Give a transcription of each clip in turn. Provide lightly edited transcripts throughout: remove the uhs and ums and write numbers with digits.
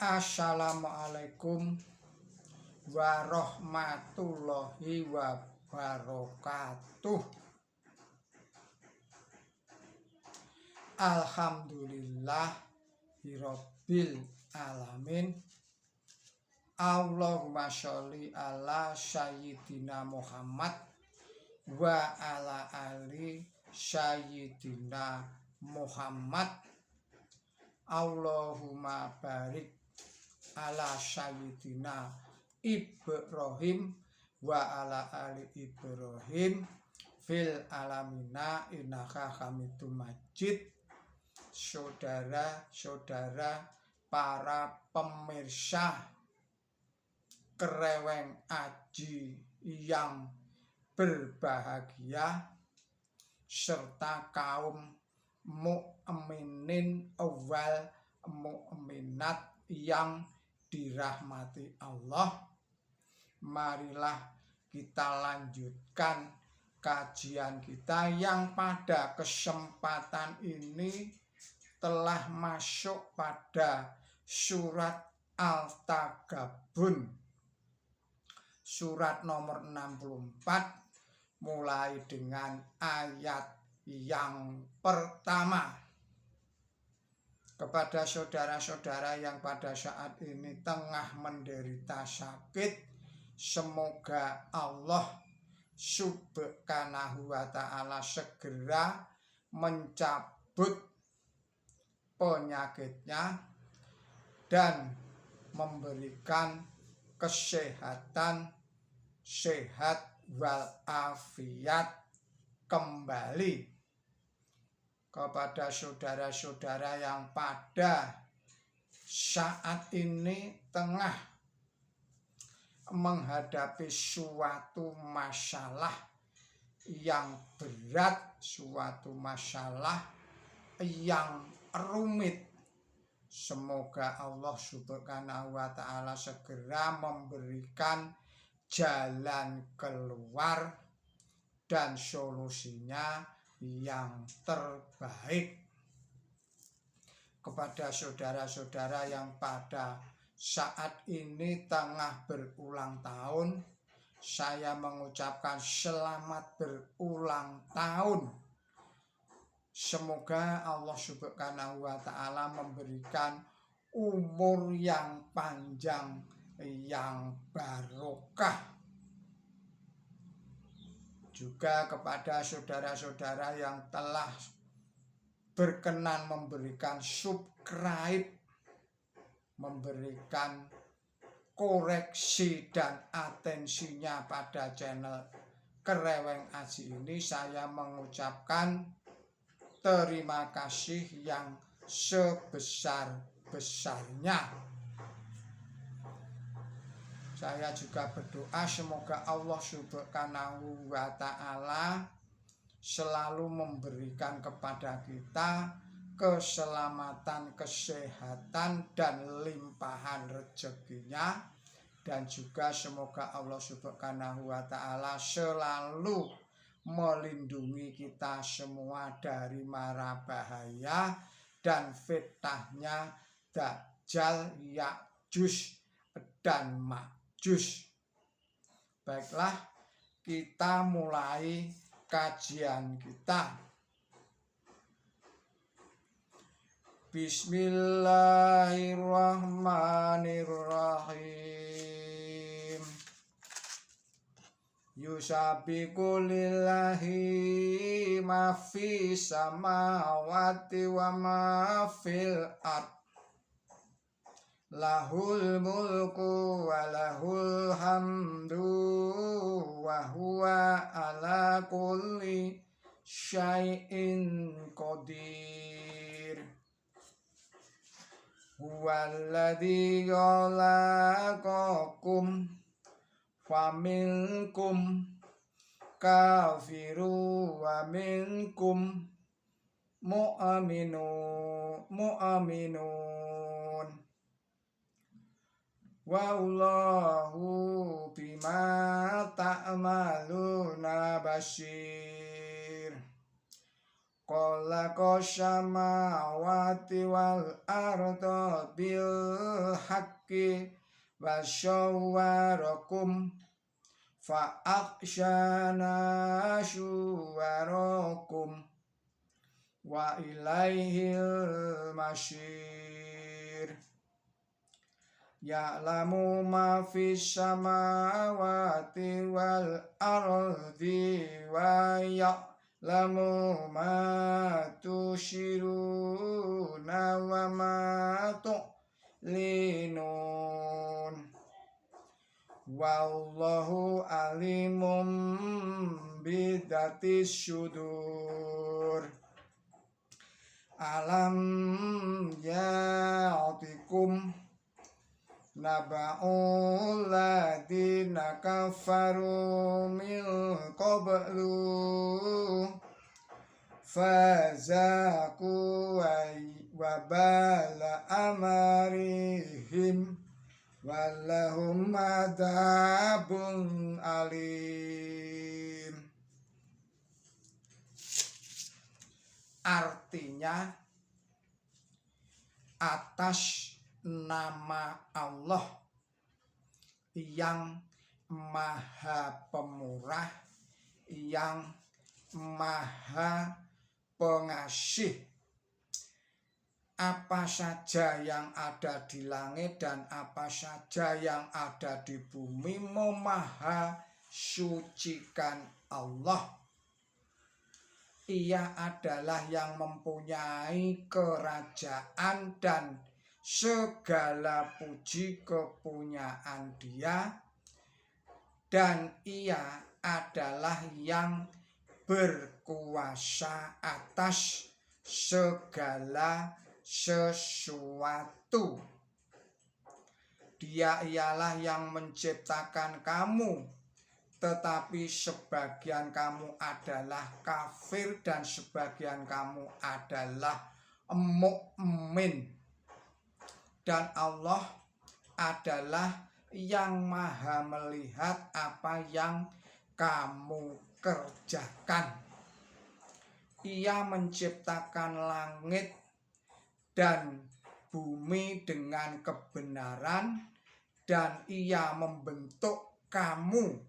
Assalamualaikum warahmatullahi wabarakatuh. Alhamdulillah Rabbil alamin. Allahumma sholli ala sayyidina Muhammad wa ala ali sayyidina Muhammad. Allahumma barik ala sayyidina Ibrahim wa ala ali Ibrahim fil alamina innaka hamidum majid. Saudara-saudara para pemirsa Kreweng Aji yang berbahagia serta kaum mukminin wal mukminat yang dirahmati Allah, marilah kita lanjutkan kajian kita yang pada kesempatan ini telah masuk pada surat Al-Tagabun, surat nomor 64, mulai dengan ayat yang pertama. Kepada saudara-saudara yang pada saat ini tengah menderita sakit, semoga Allah Subhanahu wa ta'ala segera mencabut penyakitnya dan memberikan kesehatan, sehat walafiat kembali kepada saudara-saudara yang pada saat ini tengah menghadapi suatu masalah yang berat, suatu masalah yang rumit. Semoga Allah Subhanahu wa ta'ala segera memberikan jalan keluar dan solusinya yang terbaik. Kepada saudara-saudara yang pada saat ini tengah berulang tahun, saya mengucapkan selamat berulang tahun. Semoga Allah Subhanahu wa ta'ala memberikan umur yang panjang, yang barokah. Juga kepada saudara-saudara yang telah berkenan memberikan subscribe, memberikan koreksi dan atensinya pada channel Kreweng Aji ini, saya mengucapkan terima kasih yang sebesar-besarnya. Saya juga berdoa semoga Allah Subhanahu wa ta'ala selalu memberikan kepada kita keselamatan, kesehatan, dan limpahan rezekinya. Dan juga semoga Allah Subhanahu wa ta'ala selalu melindungi kita semua dari mara bahaya dan fitnahnya Dajjal, Ya'juj dan Ma'juj. Baiklah, kita mulai kajian kita. Bismillahirrahmanirrahim. Yusabiqu lillahi ma fi samawati wa ma fil ard. Lahul mulku wa lahul hamdu wa huwa ala kulli syai'in qadir. Huwallazi khalaqakum faminkum kafiru wa minkum mu'minun. Wallahu bima ta'maluna basyir. Khalaqas samawati wal arda bil haqqi wa syawwarakum fa aqshana syuwarakum wa ilaihil masyir. Ya'lamu ma fis samawati wal ardi wa ya'lamu ma tusyiruna wa ma tu'linun. Wallahu alimun bidatis syudur. Alam ya'tikum naba'ul ladina kafaru min qablu fazaku wabala amarihim walahum adabun alim. Artinya, atas nama Allah yang maha pemurah, yang maha pengasih, apa saja yang ada di langit dan apa saja yang ada di bumi memaha sucikan Allah. Ia adalah yang mempunyai kerajaan dan segala puji kepunyaan Dia, dan Ia adalah yang berkuasa atas segala sesuatu. Dia ialah yang menciptakan kamu, tetapi sebagian kamu adalah kafir dan sebagian kamu adalah mukmin. Dan Allah adalah yang maha melihat apa yang kamu kerjakan. Ia menciptakan langit dan bumi dengan kebenaran, dan Ia membentuk kamu.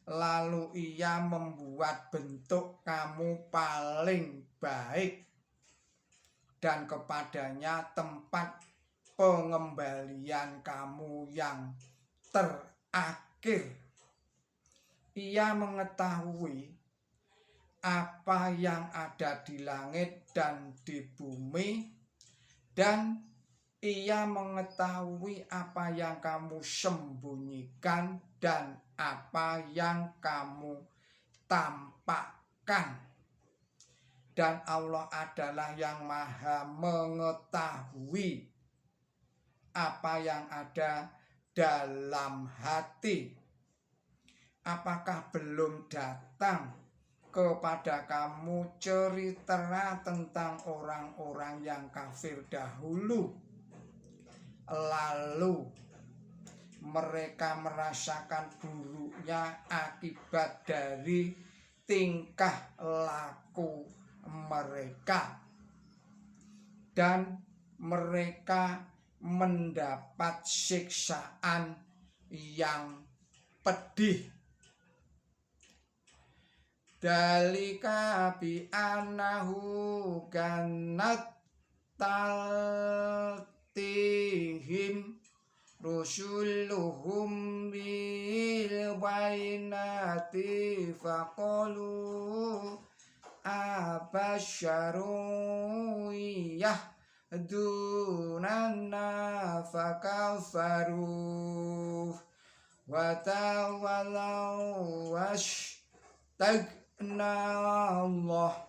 Lalu Ia membuat bentuk kamu paling baik, dan kepadanya tempat pengembalian kamu yang terakhir. Ia mengetahui apa yang ada di langit dan di bumi, dan Ia mengetahui apa yang kamu sembunyikan dan apa yang kamu tampakkan. Dan Allah adalah yang maha mengetahui apa yang ada dalam hati. Apakah belum datang kepada kamu cerita tentang orang-orang yang kafir dahulu? Lalu mereka merasakan buruknya akibat dari tingkah laku mereka, dan mereka mendapat siksaan yang pedih. Dalika bi annahu kanat taltihim rusuluhum bil bainati faqalu abasyaru yahdunana fakafaru wa tawallaw wastagna Allah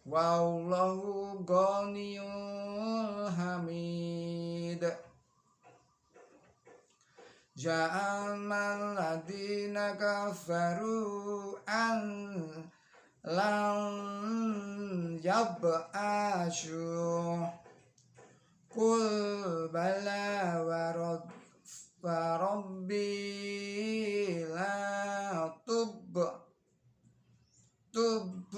wallahu ghaniyun hamid. Ja'amal ladina kafaru an lan yab'asyu qul bala wa rabbi la tub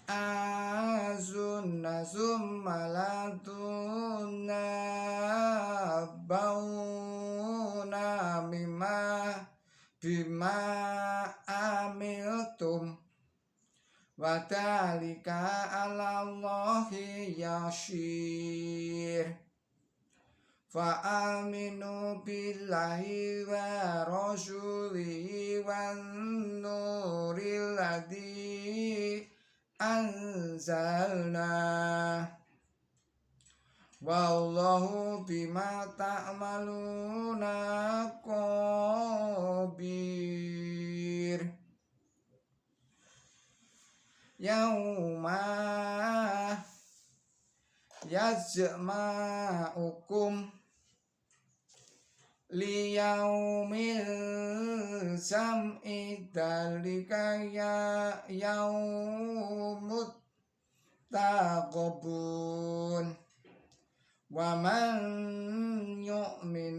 azunna summa la tunabbauna bima amiltum wa dzalika 'ala Allahi yashir. Fa aminu billahi wa rasulihi wan nuril ladzi anzalna wallahu bima ta'maluna khabir. Yauma yajma'ukum liyaumil sam'i dzalika yaumut taqabun wa man yu'min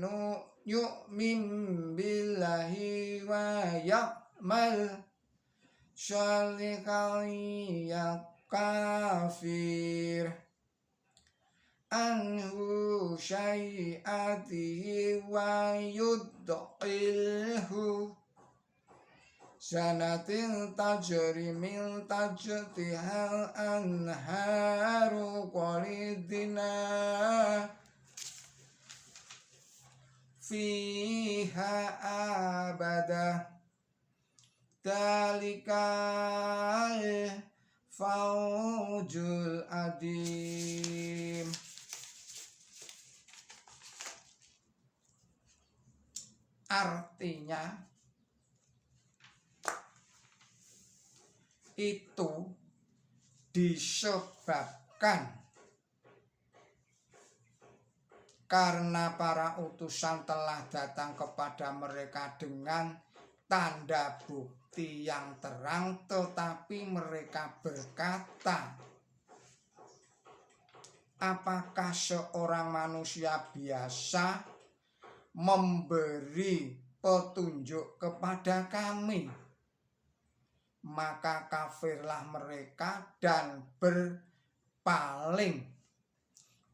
billahi wa ya'mal shalihan yakafir anhu syai'atihi wa yudkhilhu sanatin tajri min tajtihal anharu khalidina fiha abada dalikal fawjul adim. Artinya itu disebabkan karena para utusan telah datang kepada mereka dengan tanda bukti yang terang, tetapi mereka berkata, apakah seorang manusia biasa memberi petunjuk kepada kami? Maka kafirlah mereka dan berpaling,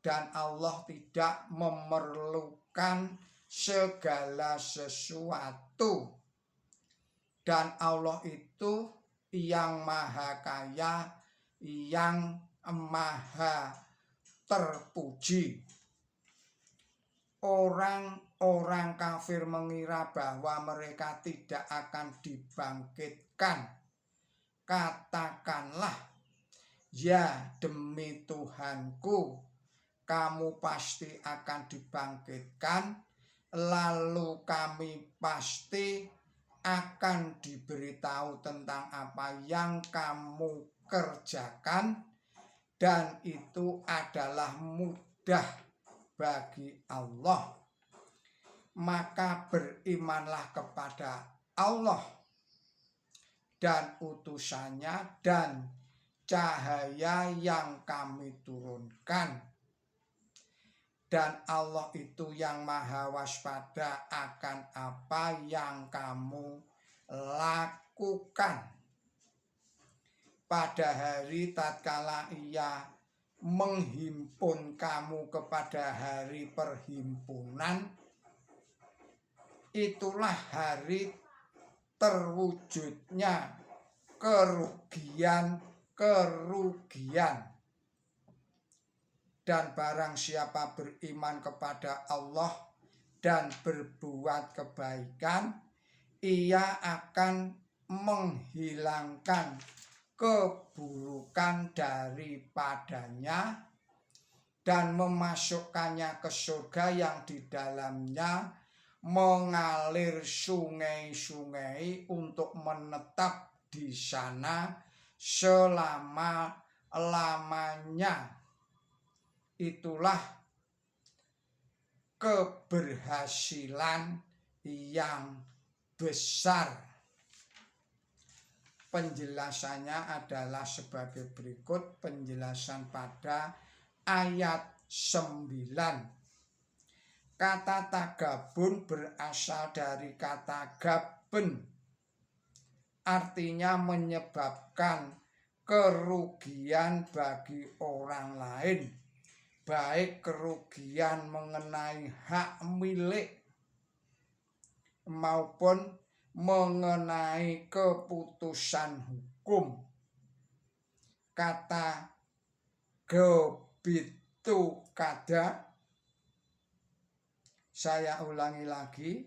dan Allah tidak memerlukan segala sesuatu, dan Allah itu yang maha kaya, yang maha terpuji. Orang kafir mengira bahwa mereka tidak akan dibangkitkan. Katakanlah, ya demi Tuhanku, kamu pasti akan dibangkitkan, lalu kami pasti akan diberitahu tentang apa yang kamu kerjakan, dan itu adalah mudah bagi Allah. Maka berimanlah kepada Allah dan utusannya dan cahaya yang kami turunkan, dan Allah itu yang maha waspada akan apa yang kamu lakukan. Pada hari tatkala Ia menghimpun kamu kepada hari perhimpunan, itulah hari terwujudnya kerugian. Dan barang siapa beriman kepada Allah dan berbuat kebaikan, Ia akan menghilangkan keburukan daripadanya dan memasukkannya ke surga yang di dalamnya mengalir sungai-sungai untuk menetap di sana selama-lamanya. Itulah keberhasilan yang besar. Penjelasannya adalah sebagai berikut. Penjelasan pada ayat 9. Kata tagabun berasal dari kata gaben, artinya menyebabkan kerugian bagi orang lain, baik kerugian mengenai hak milik maupun mengenai keputusan hukum. Kata gebitu kada, saya ulangi lagi,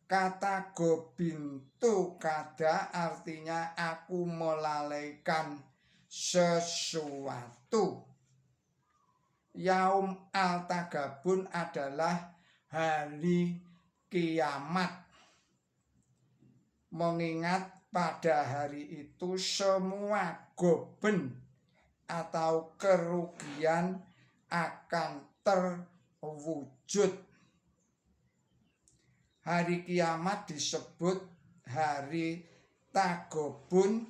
kata gobintu kada artinya aku melalaikan sesuatu. Yaum al-Tagabun adalah hari kiamat. Mengingat pada hari itu semua goben atau kerugian akan terwujud. Hari kiamat disebut hari Tagobun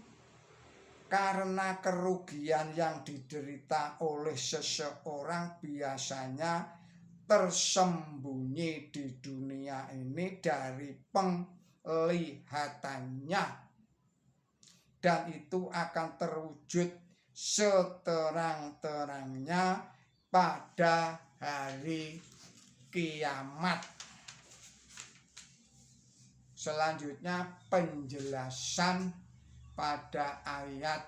karena kerugian yang diderita oleh seseorang biasanya tersembunyi di dunia ini dari penglihatannya, dan itu akan terwujud seterang-terangnya pada hari kiamat. Selanjutnya penjelasan pada ayat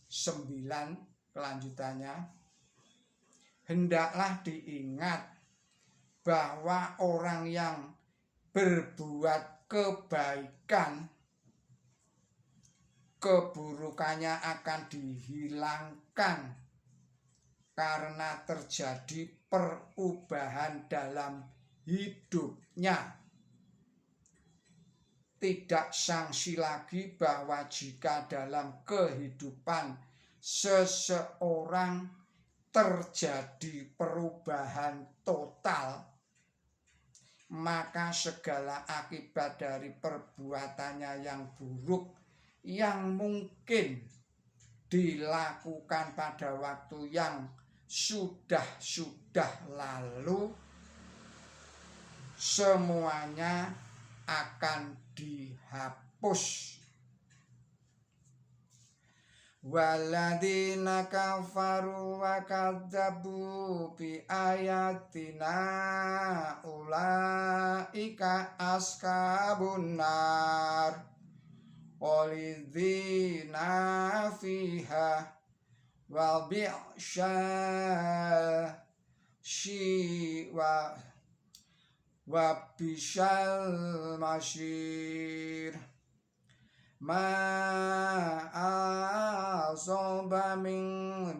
9 kelanjutannya. Hendaklah diingat bahwa orang yang berbuat kebaikan, keburukannya akan dihilangkan karena terjadi perubahan dalam hidupnya. Tidak sanksi lagi bahwa jika dalam kehidupan seseorang terjadi perubahan total, maka segala akibat dari perbuatannya yang buruk yang mungkin dilakukan pada waktu yang sudah lalu, semuanya akan dihapus. Walladzina kafaru wa kadzabu bi ayatina ulaika ashabun nar khalidina fiha wa bi'sal wa bishal masyir. Ma asaba min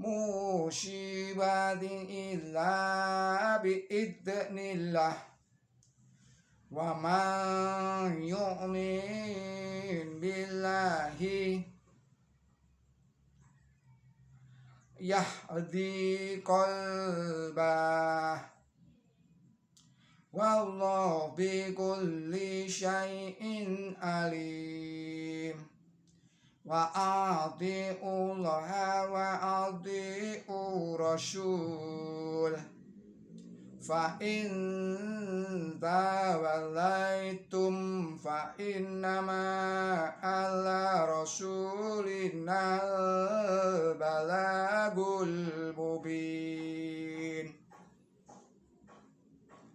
musibatin illa bi'idnillah wa man yu'min billahi yahdi qalbah wallahu bi kulli syai'in alim. Wa ati'ullaha wa ati'ur rasul fa in tawallaitum fa innama ala rasulina balagul mubin.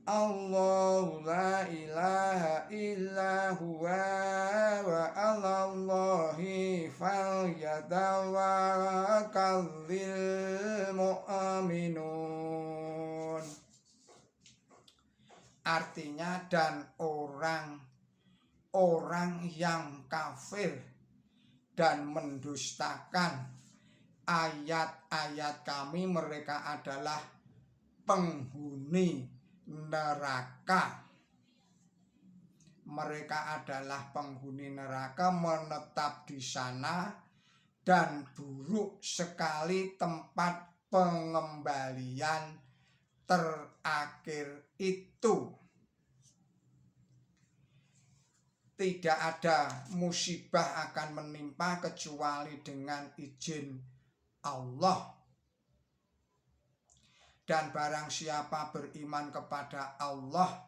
Allahu la ilaha illa huwa wa 'alallahi falyatawakkalul mu'minun. Artinya, dan orang yang kafir dan mendustakan ayat-ayat kami, mereka adalah penghuni neraka. Mereka adalah penghuni neraka, menetap di sana, dan buruk sekali tempat pengembalian terakhir itu. Tidak ada musibah akan menimpa kecuali dengan izin Allah. Dan barang siapa beriman kepada Allah,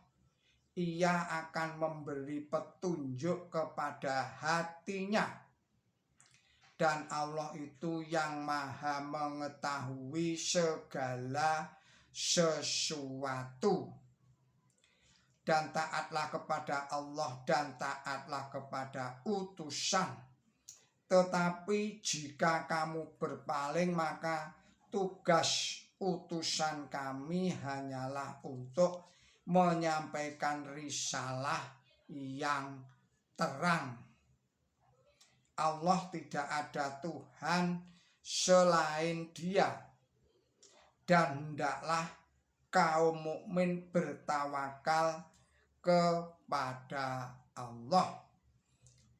Ia akan memberi petunjuk kepada hatinya. Dan Allah itu yang maha mengetahui segala sesuatu. Dan taatlah kepada Allah dan taatlah kepada utusan. Tetapi jika kamu berpaling, maka tugas utusan kami hanyalah untuk menyampaikan risalah yang terang. Allah tidak ada Tuhan selain Dia, dan hendaklah kaum mukmin bertawakal kepada Allah.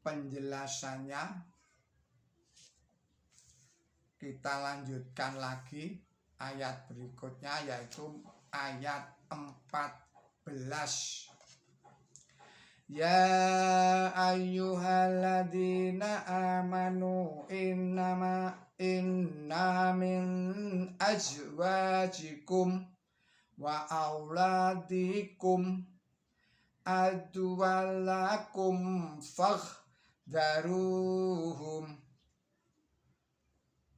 Penjelasannya kita lanjutkan lagi ayat berikutnya, yaitu ayat 14. Ya ayyuhalladzina amanu inna min azwajikum wa auladikum aduwallakum faghdaruhum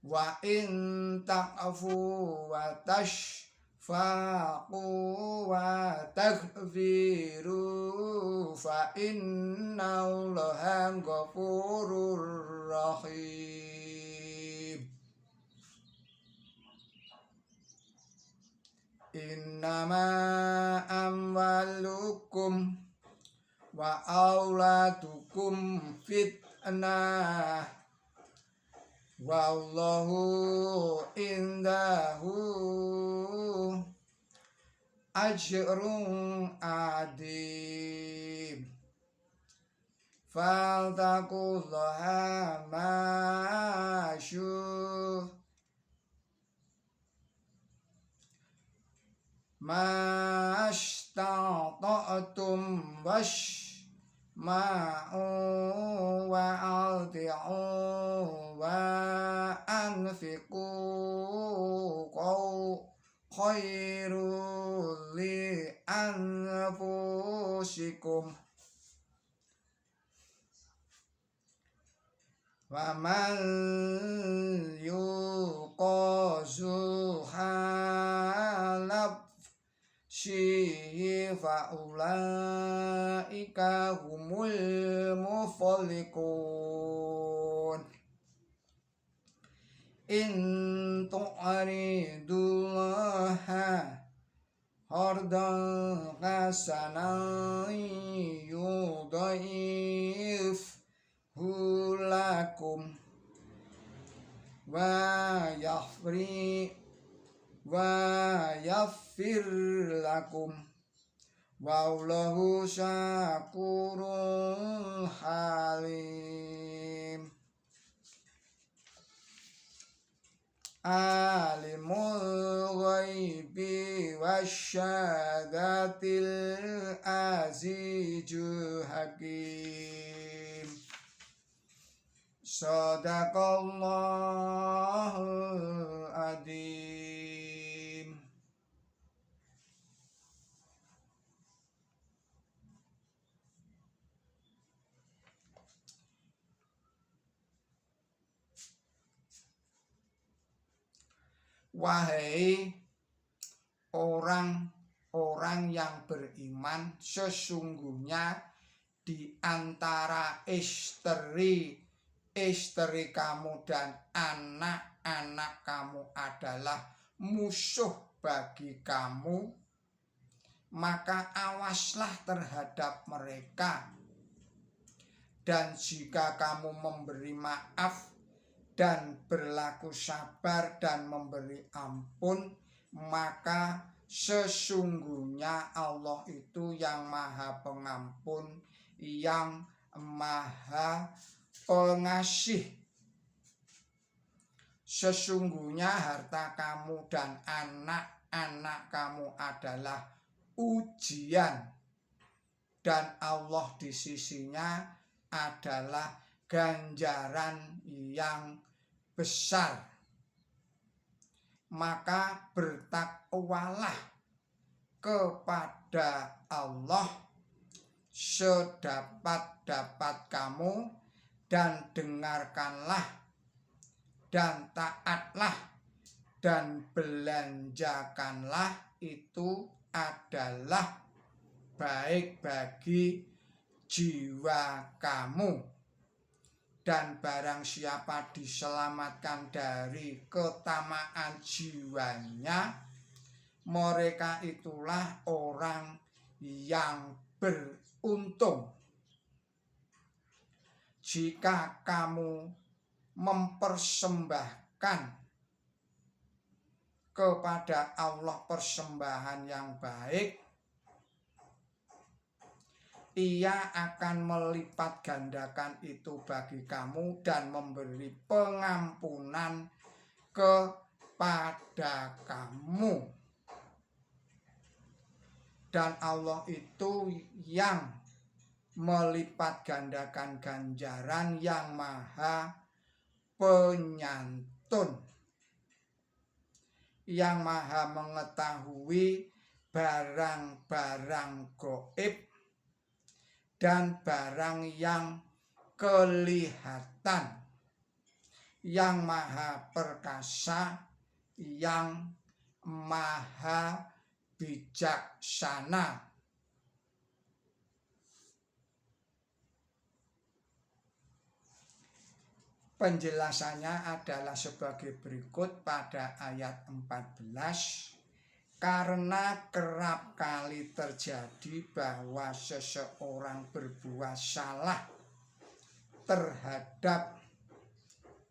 wa in ta'fu wa tashfaqu wa taghfiru fa innallaha ghafurur rahim. Innama amwalukum wa auladukum fitnah wallahu indahu ajrun adim. Faltaqullaha mastata'tum wasma'u wa ati'u wa anfiqu khairul li anfusikum wa man yuqazuha nafsihi fa ulaika humul muflihun. In tu'ridullaha hardan hasanan yudha'if lakum wa yaghfir lakum wallahu syakurun halim. Alimul ghaibi wasyahadatil azizul hakim. Shadaqallahul adzim. Wahai orang-orang yang beriman, sesungguhnya di antara istri kamu dan anak-anak kamu adalah musuh bagi kamu, maka awaslah terhadap mereka. Dan jika kamu memberi maaf dan berlaku sabar dan memberi ampun, maka sesungguhnya Allah itu yang maha pengampun, yang maha pengasih. Sesungguhnya harta kamu dan anak-anak kamu adalah ujian, dan Allah di sisinya adalah ganjaran yang besar. Maka bertakwalah kepada Allah sedapat-dapat kamu, dan dengarkanlah dan taatlah dan belanjakanlah, itu adalah baik bagi jiwa kamu. Dan barang siapa diselamatkan dari ketamaan jiwanya, mereka itulah orang yang beruntung. Jika kamu mempersembahkan kepada Allah persembahan yang baik, Ia akan melipat gandakan itu bagi kamu dan memberi pengampunan kepada kamu. Dan Allah itu yang melipat gandakan ganjaran, yang maha penyantun, yang maha mengetahui barang-barang gaib dan barang yang kelihatan, yang maha perkasa, yang maha bijaksana. Penjelasannya adalah sebagai berikut pada ayat 14. Karena kerap kali terjadi bahwa seseorang berbuat salah terhadap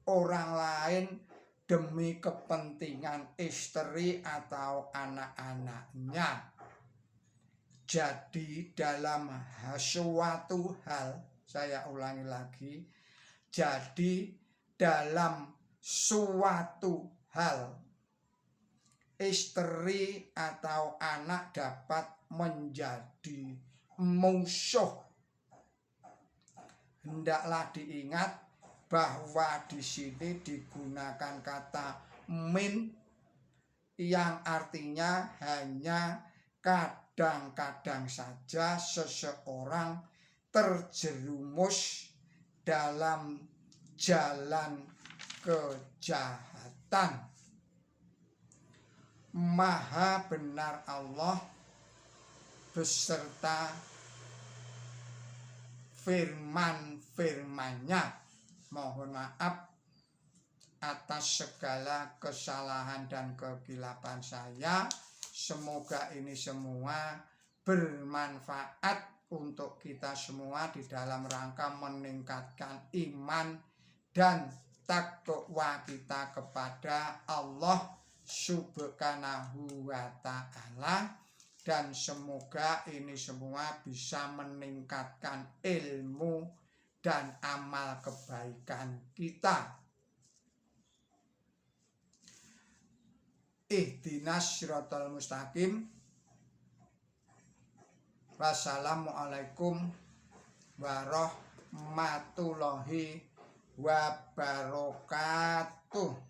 orang lain demi kepentingan istri atau anak-anaknya. Jadi dalam suatu hal, saya ulangi lagi, jadi dalam suatu hal, istri atau anak dapat menjadi musuh. Hendaklah diingat bahwa di sini digunakan kata min, yang artinya hanya kadang-kadang saja seseorang terjerumus dalam jalan kejahatan. Maha benar Allah beserta firman-firmannya. Mohon maaf atas segala kesalahan dan kekilapan saya. Semoga ini semua bermanfaat untuk kita semua di dalam rangka meningkatkan iman dan takwa kita kepada Allah Subhanahu wa ta'ala, dan semoga ini semua bisa meningkatkan ilmu dan amal kebaikan kita. Ihdinas siratal mustaqim. Wassalamualaikum warahmatullahi wabarakatuh.